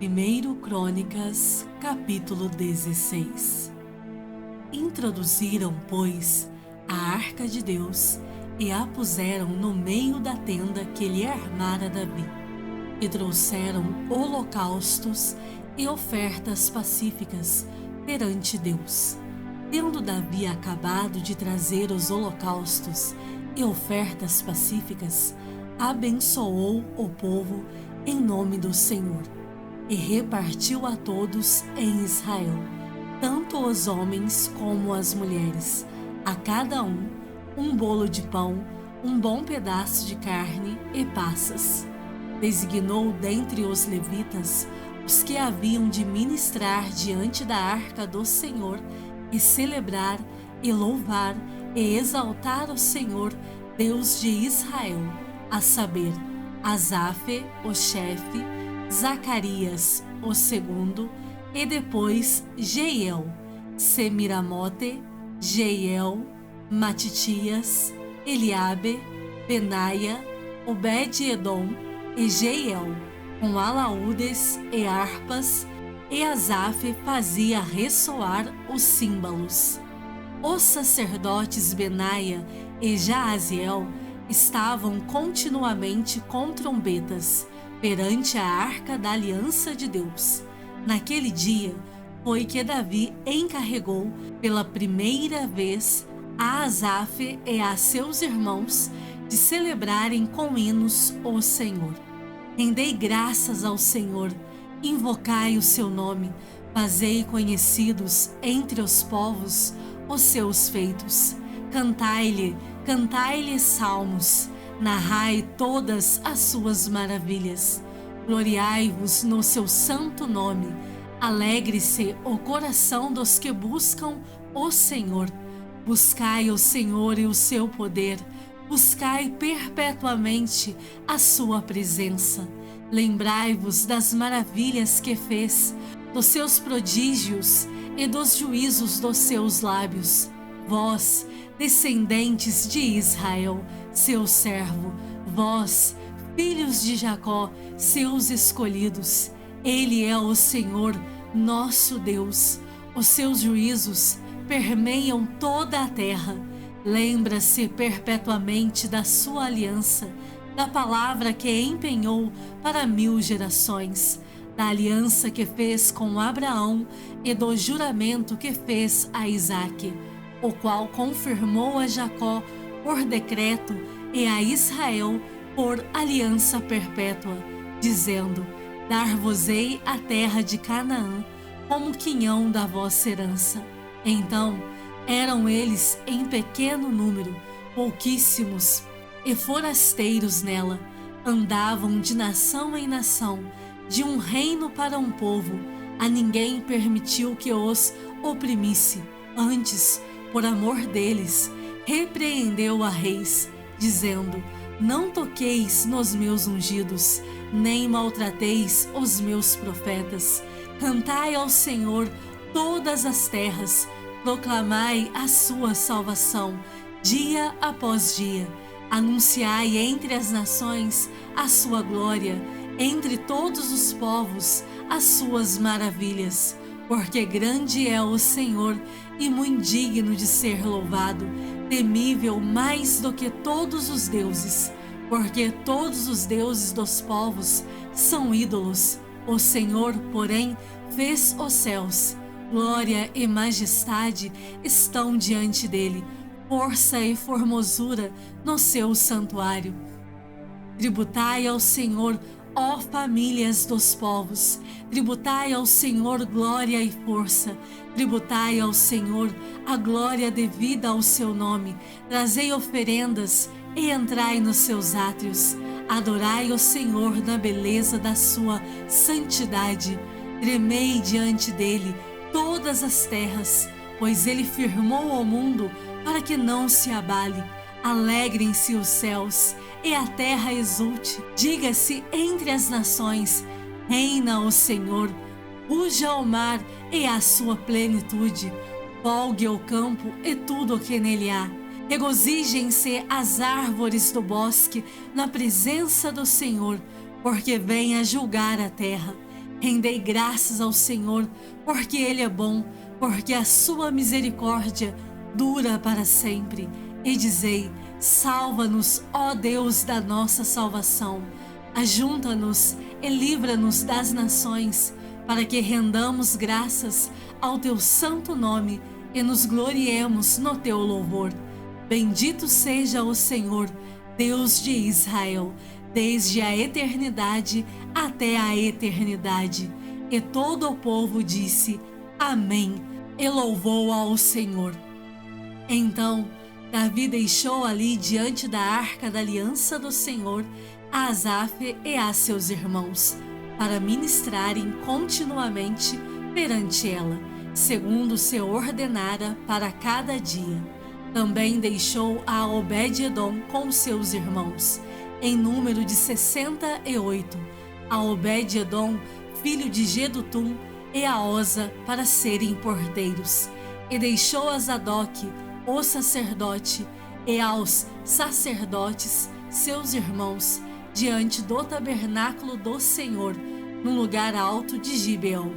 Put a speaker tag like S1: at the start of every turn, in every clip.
S1: 1 Crônicas, capítulo 16. Introduziram, pois, a arca de Deus e a puseram no meio da tenda que lhe armara Davi. E trouxeram holocaustos e ofertas pacíficas perante Deus. Tendo Davi acabado de trazer os holocaustos e ofertas pacíficas, abençoou o povo em nome do Senhor. E repartiu a todos em Israel, tanto os homens como as mulheres, a cada um bolo de pão, um bom pedaço de carne e passas. Designou dentre os levitas os que haviam de ministrar diante da arca do Senhor e celebrar e louvar e exaltar o Senhor, Deus de Israel, a saber, Asafe, o chefe, Zacarias, o segundo, e depois Jeiel, Semiramote, Jeiel, Matitias, Eliabe, Benaia, Obed-edom e Jeiel, com alaúdes e harpas, e Asaf fazia ressoar os símbolos. Os sacerdotes Benaia e Jaaziel estavam continuamente com trombetas perante a arca da aliança de Deus. Naquele dia foi que Davi encarregou pela primeira vez a Asaf e a seus irmãos de celebrarem com hinos o Senhor. Rendei graças ao Senhor, invocai o seu nome, fazei conhecidos entre os povos os seus feitos. Cantai-lhe salmos, narrai todas as suas maravilhas. Gloriai-vos no seu santo nome. Alegre-se o coração dos que buscam o Senhor. Buscai o Senhor e o seu poder. Buscai perpetuamente a sua presença. Lembrai-vos das maravilhas que fez, dos seus prodígios e dos juízos dos seus lábios. Vós, descendentes de Israel, seu servo, vós, filhos de Jacó, seus escolhidos. Ele é o Senhor, nosso Deus. Os seus juízos permeiam toda a terra. Lembra-se perpetuamente da sua aliança, da palavra que empenhou para 1000 gerações, da aliança que fez com Abraão e do juramento que fez a Isaque, o qual confirmou a Jacó por decreto e a Israel por aliança perpétua, dizendo: Dar-vos-ei a terra de Canaã como quinhão da vossa herança. Então eram eles em pequeno número, pouquíssimos, e forasteiros nela. Andavam de nação em nação, de um reino para um povo. A ninguém permitiu que os oprimisse. Antes, por amor deles, repreendeu a reis, dizendo: Não toqueis nos meus ungidos, nem maltrateis os meus profetas. Cantai ao Senhor todas as terras, proclamai a sua salvação, dia após dia. Anunciai entre as nações a sua glória, entre todos os povos as suas maravilhas. Porque grande é o Senhor e muito digno de ser louvado, temível mais do que todos os deuses. Porque todos os deuses dos povos são ídolos. O Senhor, porém, fez os céus. Glória e majestade estão diante dele, força e formosura no seu santuário. Tributai ao Senhor, ó famílias dos povos, tributai ao Senhor glória e força, tributai ao Senhor a glória devida ao seu nome, trazei oferendas e entrai nos seus átrios, adorai o Senhor na beleza da sua santidade, tremei diante dele todas as terras, pois ele firmou o mundo para que não se abale. Alegrem-se os céus e a terra exulte. Diga-se entre as nações: reina o Senhor. Ruja o mar e a sua plenitude. Folgue o campo e tudo o que nele há. Regozijem-se as árvores do bosque na presença do Senhor, porque vem a julgar a terra. Rendei graças ao Senhor, porque Ele é bom, porque a sua misericórdia dura para sempre. E dizei: salva-nos, ó Deus da nossa salvação. Ajunta-nos e livra-nos das nações, para que rendamos graças ao teu santo nome e nos gloriemos no teu louvor. Bendito seja o Senhor, Deus de Israel, desde a eternidade até a eternidade. E todo o povo disse: Amém, e louvou ao Senhor. Então Davi deixou ali diante da arca da aliança do Senhor a Asaf e a seus irmãos, para ministrarem continuamente perante ela, segundo se ordenara para cada dia. Também deixou a Obed-edom com seus irmãos, em número de 68, a Obed-edom, filho de Jedutum, e a Osa, para serem porteiros. E deixou a Zadok, o sacerdote, e aos sacerdotes, seus irmãos, diante do tabernáculo do Senhor, no lugar alto de Gibeão,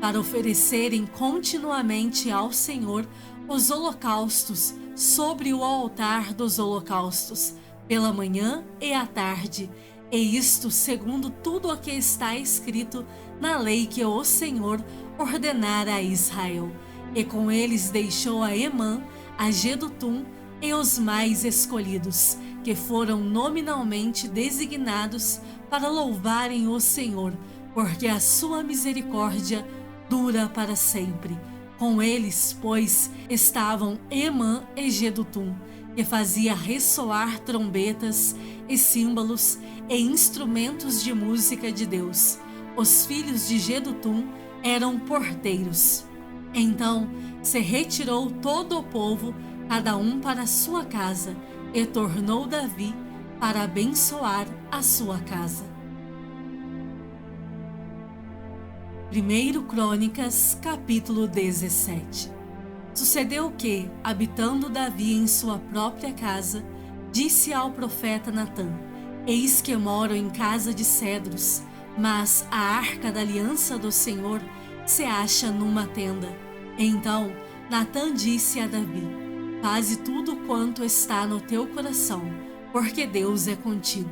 S1: para oferecerem continuamente ao Senhor os holocaustos sobre o altar dos holocaustos, pela manhã e à tarde, e isto segundo tudo o que está escrito na lei que o Senhor ordenara a Israel. E com eles deixou a Emã, a Jedutum e os mais escolhidos, que foram nominalmente designados para louvarem o Senhor, porque a sua misericórdia dura para sempre. Com eles, pois, estavam Emã e Jedutum, que fazia ressoar trombetas e símbolos e instrumentos de música de Deus. Os filhos de Jedutum eram porteiros. Então se retirou todo o povo, cada um para sua casa, e tornou Davi para abençoar a sua casa. 1 Crônicas, capítulo 17. Sucedeu que, habitando Davi em sua própria casa, disse ao profeta Natã: Eis que moro em casa de cedros, mas a arca da aliança do Senhor se acha numa tenda. Então Natã disse a Davi: Faze tudo quanto está no teu coração, porque Deus é contigo.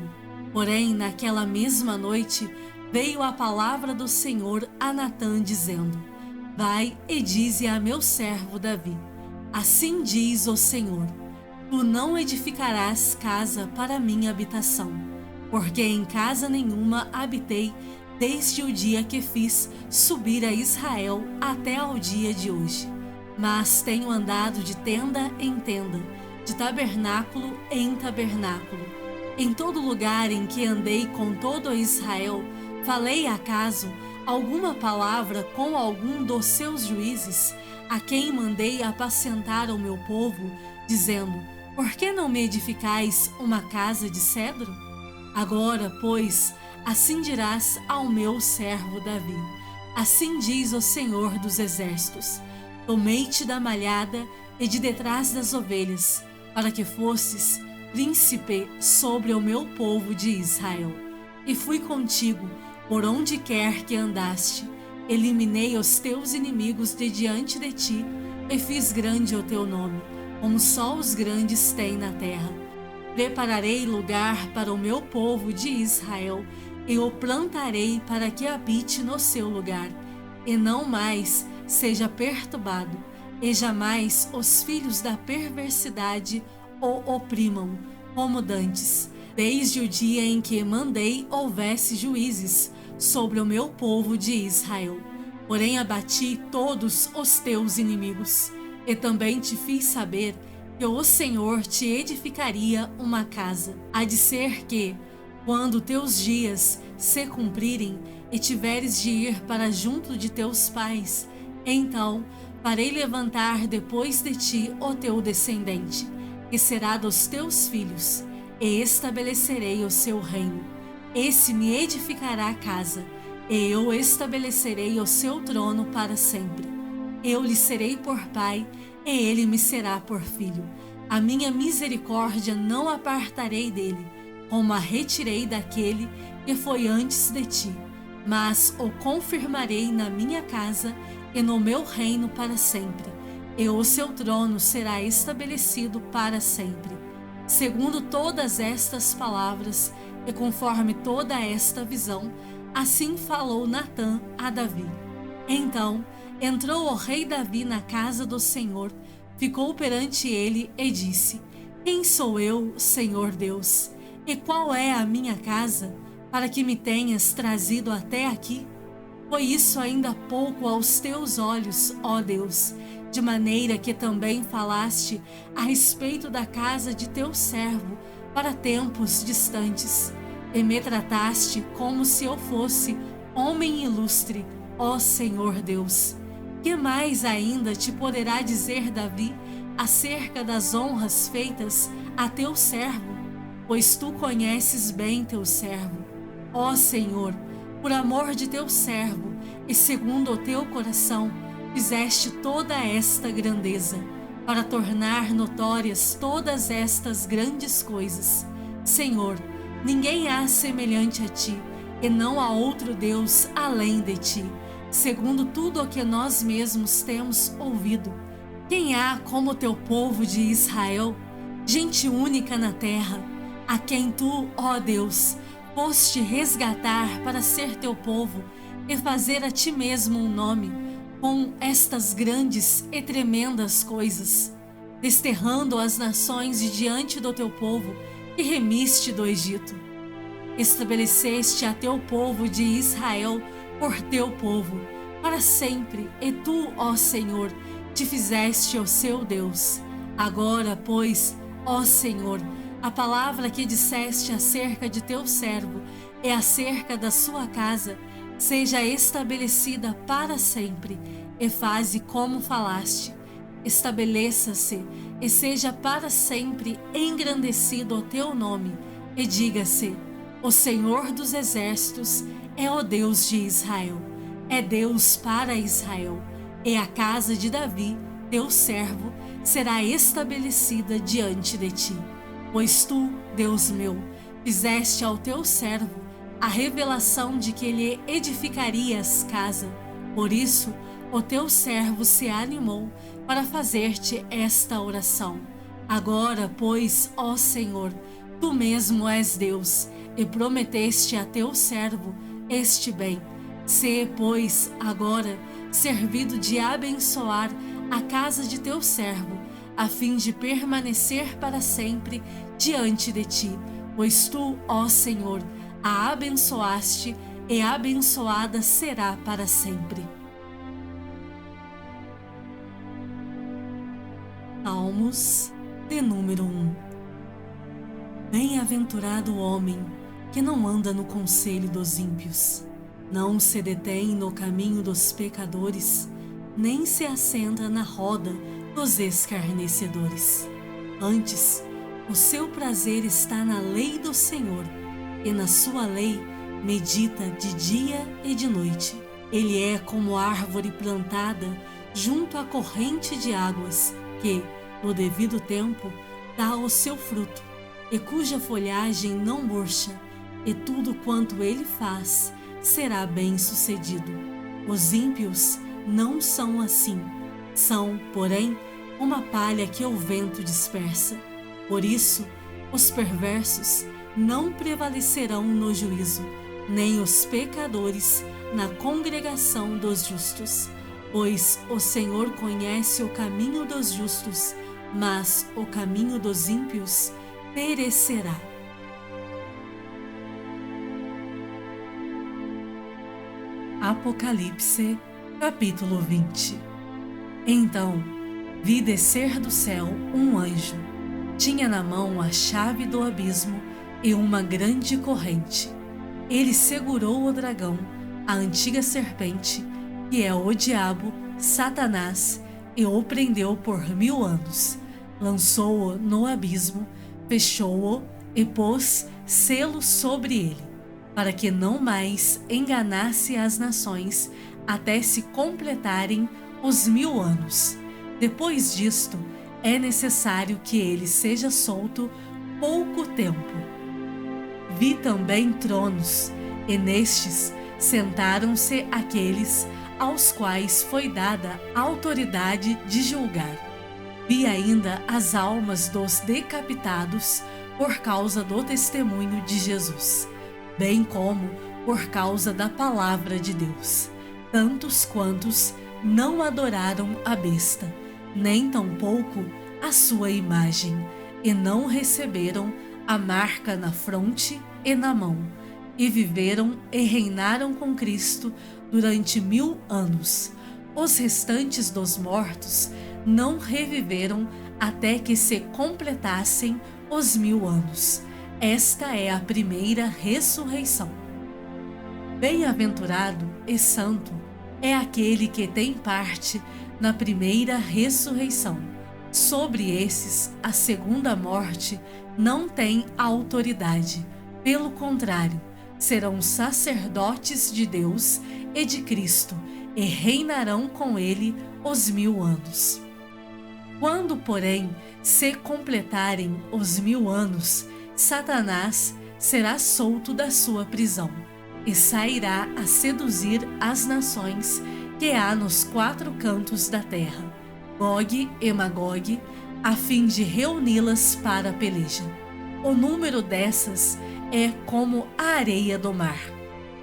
S1: Porém, naquela mesma noite, veio a palavra do Senhor a Natã, dizendo: Vai e dize a meu servo Davi: Assim diz o Senhor: Tu não edificarás casa para minha habitação, porque em casa nenhuma habitei desde o dia que fiz subir a Israel até ao dia de hoje. Mas tenho andado de tenda em tenda, de tabernáculo em tabernáculo. Em todo lugar em que andei com todo Israel, falei acaso alguma palavra com algum dos seus juízes, a quem mandei apacentar o meu povo, dizendo: Por que não me edificais uma casa de cedro? Agora, pois, assim dirás ao meu servo Davi: Assim diz o Senhor dos Exércitos: Tomei-te da malhada e de detrás das ovelhas, para que fosses príncipe sobre o meu povo de Israel. E fui contigo por onde quer que andaste. Eliminei os teus inimigos de diante de ti, e fiz grande o teu nome, como só os grandes têm na terra. Prepararei lugar para o meu povo de Israel, e o plantarei para que habite no seu lugar, e não mais seja perturbado, e jamais os filhos da perversidade o oprimam, como dantes, desde o dia em que mandei houvesse juízes sobre o meu povo de Israel. Porém abati todos os teus inimigos, e também te fiz saber que o Senhor te edificaria uma casa. Há de ser que, quando teus dias se cumprirem e tiveres de ir para junto de teus pais, então farei levantar depois de ti o teu descendente, que será dos teus filhos, e estabelecerei o seu reino. Esse me edificará a casa, e eu estabelecerei o seu trono para sempre. Eu lhe serei por pai, e ele me será por filho. A minha misericórdia não apartarei dele, como a retirei daquele que foi antes de ti, mas o confirmarei na minha casa e no meu reino para sempre, e o seu trono será estabelecido para sempre. Segundo todas estas palavras e conforme toda esta visão, assim falou Natã a Davi. Então entrou o rei Davi na casa do Senhor, ficou perante ele e disse: Quem sou eu, Senhor Deus? E qual é a minha casa, para que me tenhas trazido até aqui? Foi isso ainda pouco aos teus olhos, ó Deus, de maneira que também falaste a respeito da casa de teu servo para tempos distantes, e me trataste como se eu fosse homem ilustre, ó Senhor Deus. Que mais ainda te poderá dizer Davi acerca das honras feitas a teu servo? Pois tu conheces bem teu servo. Ó Senhor, por amor de teu servo e segundo o teu coração, fizeste toda esta grandeza, para tornar notórias todas estas grandes coisas. Senhor, ninguém há semelhante a ti, e não há outro Deus além de ti, segundo tudo o que nós mesmos temos ouvido. Quem há como teu povo de Israel, gente única na terra, a quem tu, ó Deus, foste resgatar para ser teu povo e fazer a ti mesmo um nome, com estas grandes e tremendas coisas, desterrando as nações de diante do teu povo que remiste do Egito. Estabeleceste a teu povo de Israel por teu povo, para sempre, e tu, ó Senhor, te fizeste o seu Deus. Agora, pois, ó Senhor, a palavra que disseste acerca de teu servo e acerca da sua casa seja estabelecida para sempre, e faze como falaste. Estabeleça-se e seja para sempre engrandecido o teu nome, e diga-se: o Senhor dos exércitos é o Deus de Israel, é Deus para Israel, e a casa de Davi, teu servo, será estabelecida diante de ti. Pois tu, Deus meu, fizeste ao teu servo a revelação de que lhe edificarias casa. Por isso, o teu servo se animou para fazer-te esta oração. Agora, pois, ó Senhor, tu mesmo és Deus, e prometeste a teu servo este bem. Sê, pois, agora servido de abençoar a casa de teu servo, a fim de permanecer para sempre diante de ti, pois tu, ó Senhor, a abençoaste, e abençoada será para sempre. Salmos de número 1. Bem-aventurado o homem que não anda no conselho dos ímpios, não se detém no caminho dos pecadores, nem se assenta na roda dos escarnecedores. Antes, o seu prazer está na lei do Senhor, e na sua lei medita de dia e de noite. Ele é como árvore plantada junto à corrente de águas, que, no devido tempo, dá o seu fruto, e cuja folhagem não murcha, e tudo quanto ele faz será bem-sucedido. Os ímpios não são assim. São, porém, uma palha que o vento dispersa. Por isso, os perversos não prevalecerão no juízo, nem os pecadores na congregação dos justos. Pois o Senhor conhece o caminho dos justos, mas o caminho dos ímpios perecerá. Apocalipse, capítulo 20. Então, vi descer do céu um anjo. Tinha na mão a chave do abismo e uma grande corrente. Ele segurou o dragão, a antiga serpente, que é o diabo, Satanás, e o prendeu por 1000 anos. Lançou-o no abismo, fechou-o e pôs selo sobre ele, para que não mais enganasse as nações até se completarem os 1000 anos. Depois disto, é necessário que ele seja solto pouco tempo. Vi também tronos, e nestes sentaram-se aqueles aos quais foi dada a autoridade de julgar. Vi ainda as almas dos decapitados por causa do testemunho de Jesus, bem como por causa da palavra de Deus, tantos quantos não adoraram a besta, nem tampouco a sua imagem, e não receberam a marca na fronte e na mão, e viveram e reinaram com Cristo durante 1000 anos. Os restantes dos mortos não reviveram até que se completassem os 1000 anos. Esta é a primeira ressurreição. Bem-aventurado e santo é aquele que tem parte na primeira ressurreição. Sobre esses, a segunda morte não tem autoridade. Pelo contrário, serão sacerdotes de Deus e de Cristo, e reinarão com ele os 1000 anos. Quando, porém, se completarem os 1000 anos, Satanás será solto da sua prisão e sairá a seduzir as nações que há nos 4 cantos da terra, Gog e Magog, a fim de reuni-las para a peleja. O número dessas é como a areia do mar.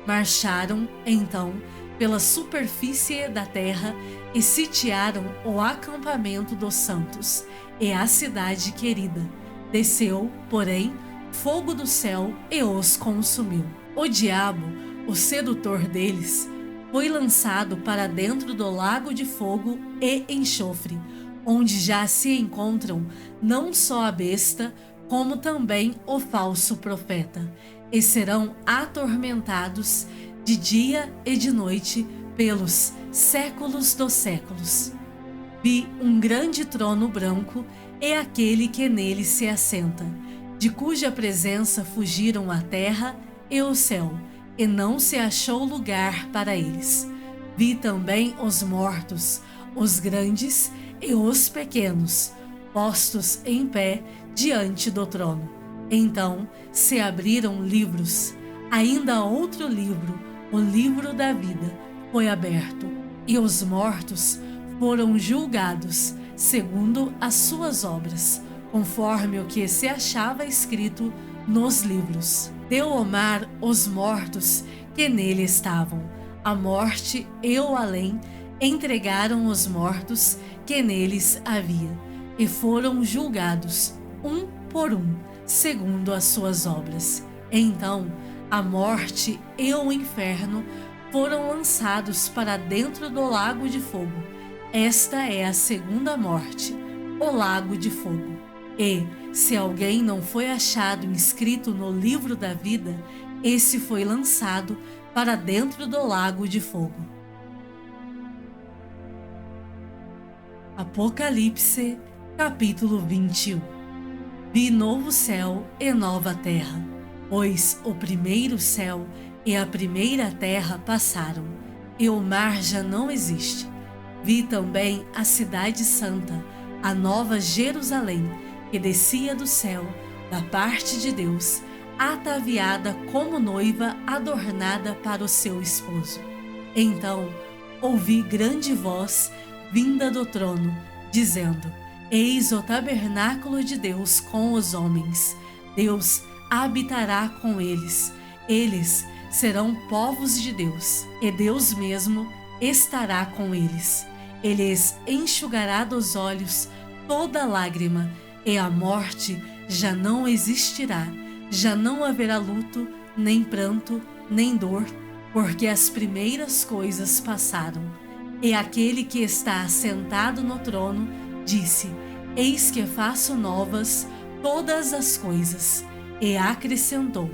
S1: Marcharam, então, pela superfície da terra e sitiaram o acampamento dos santos e a cidade querida. Desceu, porém, fogo do céu e os consumiu. O diabo, o sedutor deles, foi lançado para dentro do lago de fogo e enxofre, onde já se encontram não só a besta, como também o falso profeta, e serão atormentados de dia e de noite pelos séculos dos séculos. Vi um grande trono branco e aquele que nele se assenta, de cuja presença fugiram a terra e o céu, e não se achou lugar para eles. Vi também os mortos, os grandes e os pequenos, postos em pé diante do trono. Então se abriram livros. Ainda outro livro, o livro da vida, foi aberto, e os mortos foram julgados segundo as suas obras, conforme o que se achava escrito nos livros. Deu o mar os mortos que nele estavam. A morte e o além entregaram os mortos que neles havia, e foram julgados, um por um, segundo as suas obras. Então a morte e o inferno foram lançados para dentro do lago de fogo. Esta é a segunda morte, o lago de fogo. E, se alguém não foi achado inscrito no livro da vida, esse foi lançado para dentro do lago de fogo. Apocalipse, capítulo 21. Vi novo céu e nova terra, pois o primeiro céu e a primeira terra passaram, e o mar já não existe. Vi também a cidade santa, a nova Jerusalém, que descia do céu, da parte de Deus, ataviada como noiva adornada para o seu esposo. Então ouvi grande voz vinda do trono, dizendo: Eis o tabernáculo de Deus com os homens. Deus habitará com eles. Eles serão povos de Deus, e Deus mesmo estará com eles. Ele lhes enxugará dos olhos toda lágrima, e a morte já não existirá. Já não haverá luto, nem pranto, nem dor, porque as primeiras coisas passaram. E aquele que está assentado no trono disse: Eis que faço novas todas as coisas. E acrescentou: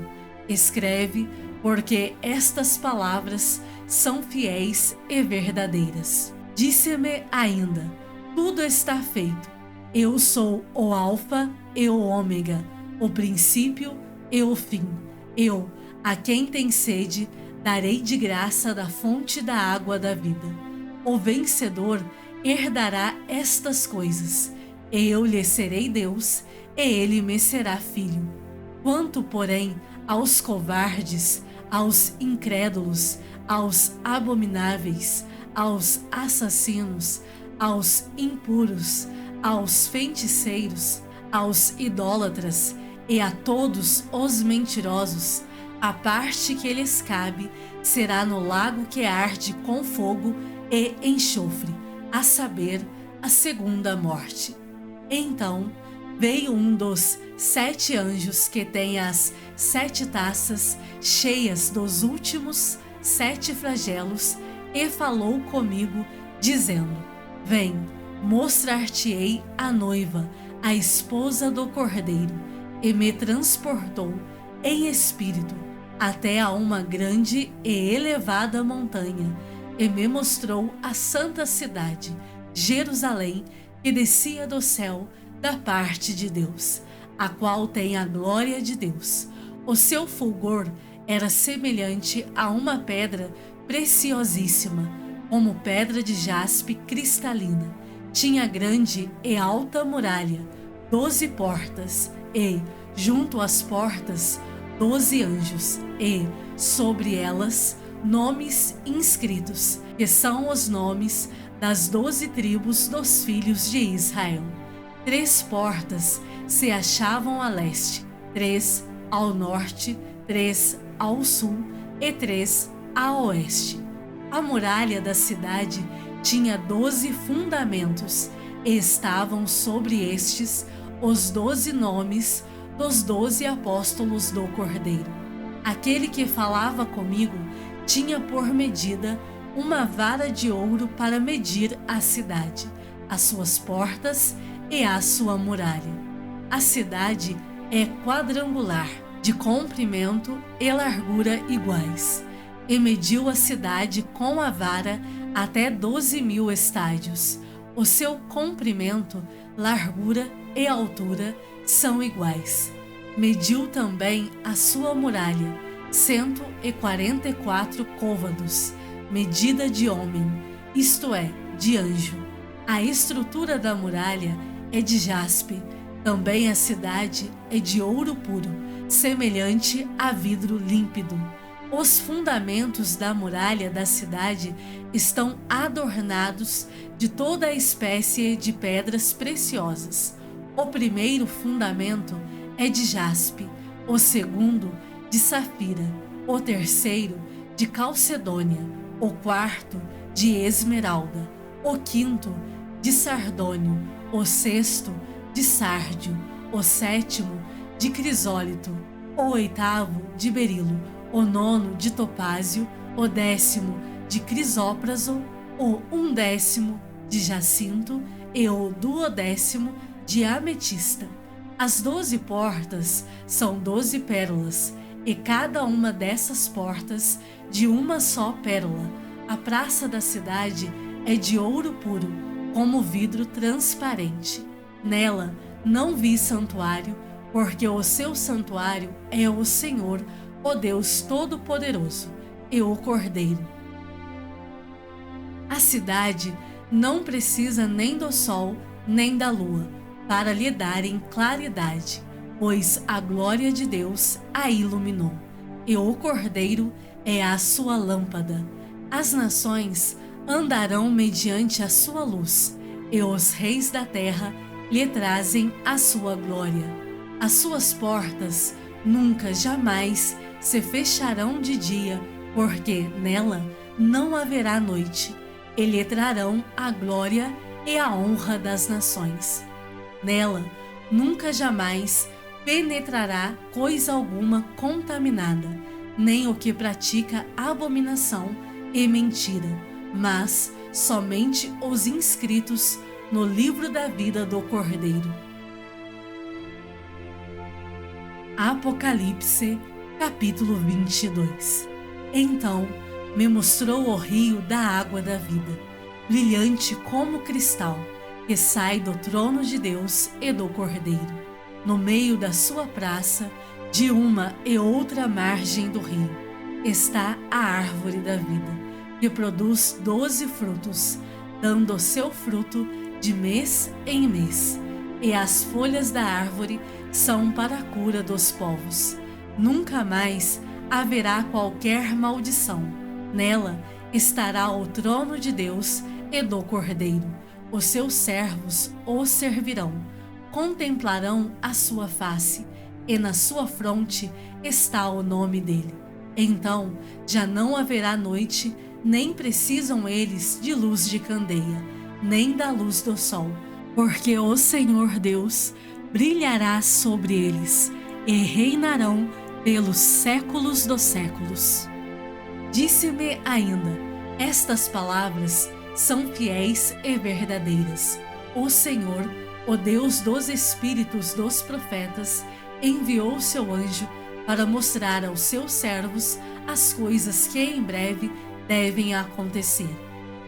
S1: Escreve, porque estas palavras são fiéis e verdadeiras. Disse-me ainda: Tudo está feito. Eu sou o Alfa e o Ômega, o princípio e o fim. Eu, a quem tem sede, darei de graça da fonte da água da vida. O vencedor herdará estas coisas, e eu lhe serei Deus, e ele me será filho. Quanto, porém, aos covardes, aos incrédulos, aos abomináveis, aos assassinos, aos impuros, aos feiticeiros, aos idólatras e a todos os mentirosos, a parte que lhes cabe será no lago que arde com fogo e enxofre, a saber, a segunda morte. Então veio um dos 7 anjos que tem as 7 taças cheias dos últimos 7 flagelos e falou comigo, dizendo: Vem, mostrar-te-ei a noiva, a esposa do Cordeiro. E me transportou em espírito até a uma grande e elevada montanha, e me mostrou a santa cidade, Jerusalém, que descia do céu da parte de Deus, a qual tem a glória de Deus. O seu fulgor era semelhante a uma pedra preciosíssima, como pedra de jaspe cristalina. Tinha grande e alta muralha, 12 portas, e, junto às portas, 12 anjos, e, sobre elas, nomes inscritos, que são os nomes das 12 tribos dos filhos de Israel. 3 portas se achavam a leste, 3 ao norte, 3 ao sul e 3 a oeste. A muralha da cidade tinha 12 fundamentos, e estavam sobre estes os 12 nomes dos 12 apóstolos do Cordeiro. Aquele que falava comigo tinha por medida uma vara de ouro para medir a cidade, as suas portas e a sua muralha. A cidade é quadrangular, de comprimento e largura iguais, e mediu a cidade com a vara até 12.000 estádios. O seu comprimento, largura e altura são iguais. Mediu também a sua muralha, 144 côvados, medida de homem, isto é, de anjo. A estrutura da muralha é de jaspe, também a cidade é de ouro puro, semelhante a vidro límpido. Os fundamentos da muralha da cidade estão adornados de toda a espécie de pedras preciosas. O primeiro fundamento é de jaspe, o segundo de safira, o terceiro de calcedônia, o quarto de esmeralda, o quinto de sardônio, o sexto de sárdio, o sétimo de crisólito, o oitavo de berilo, o nono de topázio, o 10º de crisópraso, o 11º de jacinto e o 12º de ametista. As 12 portas são 12 pérolas, e cada uma dessas portas de uma só pérola. A praça da cidade é de ouro puro, como vidro transparente. Nela não vi santuário, porque o seu santuário é o Senhor, o Deus Todo-Poderoso, e o Cordeiro. A cidade não precisa nem do sol nem da lua para lhe darem claridade, pois a glória de Deus a iluminou, e o Cordeiro é a sua lâmpada. As nações andarão mediante a sua luz, e os reis da terra lhe trazem a sua glória. As suas portas nunca jamais se fecharão de dia, porque nela não haverá noite, e lhe trarão a glória e a honra das nações. Nela nunca jamais penetrará coisa alguma contaminada, nem o que pratica abominação e mentira, mas somente os inscritos no livro da vida do Cordeiro. Apocalipse, capítulo 22. Então me mostrou o rio da água da vida, brilhante como cristal, que sai do trono de Deus e do Cordeiro. No meio da sua praça, de uma e outra margem do rio, está a árvore da vida, que produz 12 frutos, dando o seu fruto de mês em mês. E as folhas da árvore são para a cura dos povos. Nunca mais haverá qualquer maldição. Nela estará o trono de Deus e do Cordeiro. Os seus servos o servirão, contemplarão a sua face, e na sua fronte está o nome dele. Então já não haverá noite, nem precisam eles de luz de candeia, nem da luz do sol, porque o Senhor Deus brilhará sobre eles, e reinarão pelos séculos dos séculos. Disse-me ainda: estas palavras são fiéis e verdadeiras. O Senhor, o Deus dos espíritos dos profetas, enviou seu anjo para mostrar aos seus servos as coisas que em breve devem acontecer.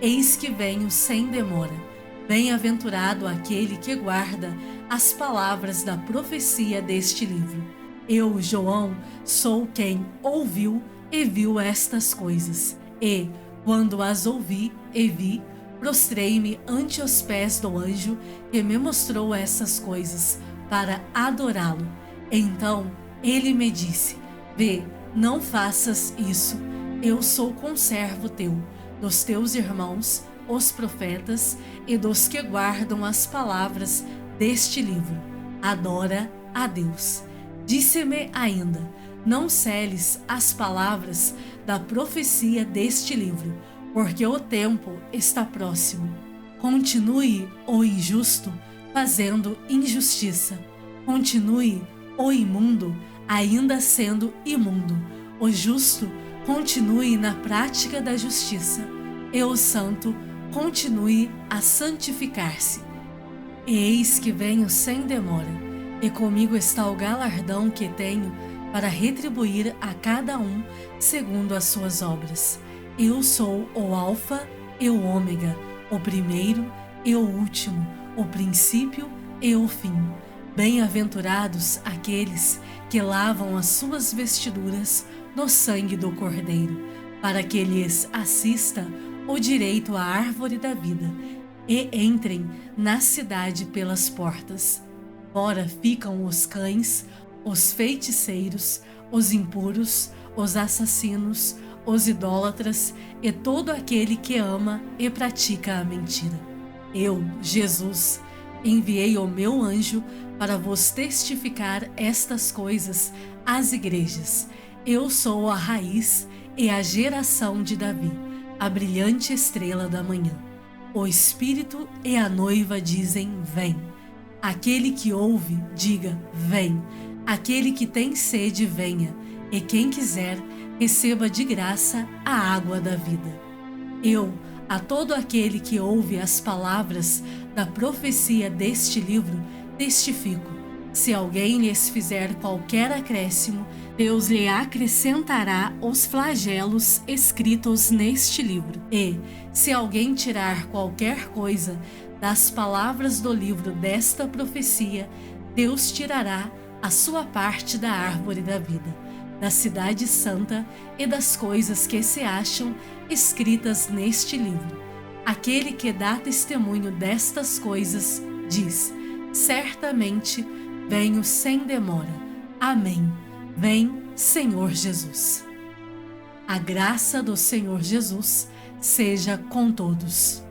S1: Eis que venho sem demora. Bem-aventurado aquele que guarda as palavras da profecia deste livro. Eu, João, sou quem ouviu e viu estas coisas. E, quando as ouvi e vi, prostrei-me ante os pés do anjo que me mostrou essas coisas, para adorá-lo. Então ele me disse: vê, não faças isso. Eu sou conservo teu, dos teus irmãos, os profetas, e dos que guardam as palavras deste livro. Adora a Deus. Disse-me ainda: não seles as palavras da profecia deste livro, porque o tempo está próximo. Continue o injusto fazendo injustiça. Continue o imundo ainda sendo imundo. O justo continue na prática da justiça, e o santo continue a santificar-se. Eis que venho sem demora, e comigo está o galardão que tenho para retribuir a cada um segundo as suas obras. Eu sou o Alfa e o Ômega, o primeiro e o último, o princípio e o fim. Bem-aventurados aqueles que lavam as suas vestiduras no sangue do Cordeiro, para que lhes assista o direito à árvore da vida, e entrem na cidade pelas portas. Fora ficam os cães, os feiticeiros, os impuros, os assassinos, os idólatras e todo aquele que ama e pratica a mentira. Eu, Jesus, enviei o meu anjo para vos testificar estas coisas às igrejas. Eu sou a raiz e a geração de Davi, a brilhante estrela da manhã. O Espírito e a noiva dizem: vem. Aquele que ouve, diga: vem. Aquele que tem sede, venha. E quem quiser, receba de graça a água da vida. Eu, a todo aquele que ouve as palavras da profecia deste livro, testifico: se alguém lhes fizer qualquer acréscimo, Deus lhe acrescentará os flagelos escritos neste livro. E, se alguém tirar qualquer coisa das palavras do livro desta profecia, Deus tirará a sua parte da árvore da vida, da cidade santa e das coisas que se acham escritas neste livro. Aquele que dá testemunho destas coisas diz: certamente venho sem demora. Amém. Vem, Senhor Jesus. A graça do Senhor Jesus seja com todos.